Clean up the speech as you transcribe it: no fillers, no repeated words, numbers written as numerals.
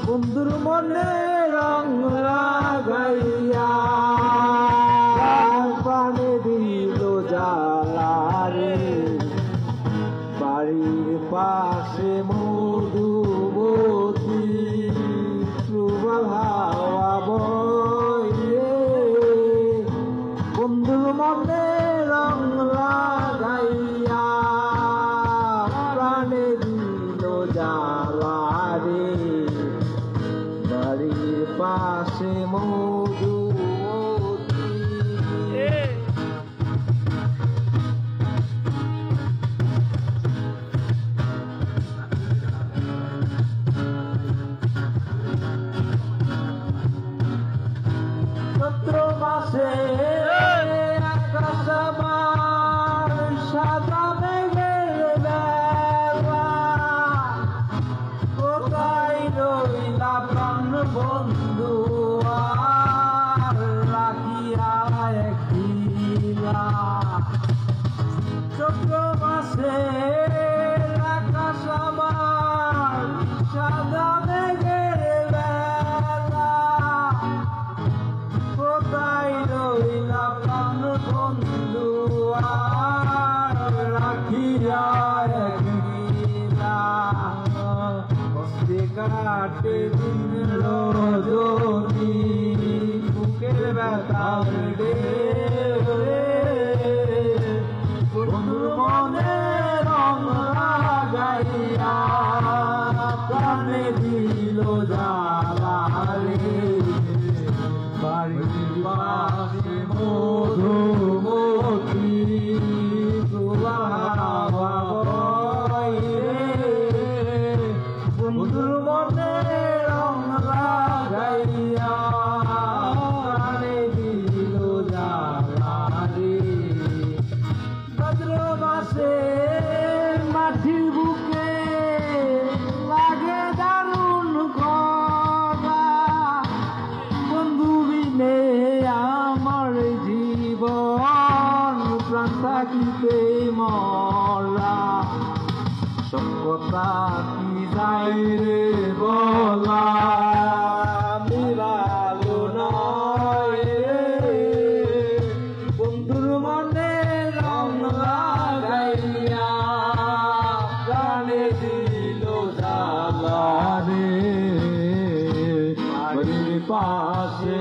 বন্ধুর মনে রং লাগাইয়া প্রাণে দিল জ্বালা রে। বাড়ির পাশে মধুবতী প্রবাল হাওয়া বইয়ে বন্ধুর মনে রং লাগাইয়া প্রাণে দিল জ্বালা রে। বাড়ির পাশে মধুবতী চৈত্র মাসে আকাশ আমার সাদা মেঘের বেলা। কোথায় রইলা প্রাণ বন্ধু আর রাখিয়া একদিলা। চৈত্র মাসে আকাশ আমার সাদা মেঘের বেলা। কোথায় রইলা প্রাণ বন্ধু আর রাখিয়া একদিলা। কষ্টে কাটে দিন রজনী বুকের ব্যথা রে। বন্ধুর মনে রং লাগাইয়া প্রাণে দিল জ্বালা রে। বাড়ির পাশে মধুমতি প্রবাহ বইয়ে বন্ধুর মনে রং লাগাইয়া প্রাণে দিল জ্বালা রে। ভাদ্র মাসে মাটির বুকে লাগে দারুণ খরা। বন্ধু বিনে আমার জীবন প্রাণ থাকিতে মরা। সত্যতা কি যাই রে বলা মিলালো নয় রে। বন্ধুর মনে রং লাগাইয়া প্রাণে দিল জ্বালা রে। বাড়ির পাশে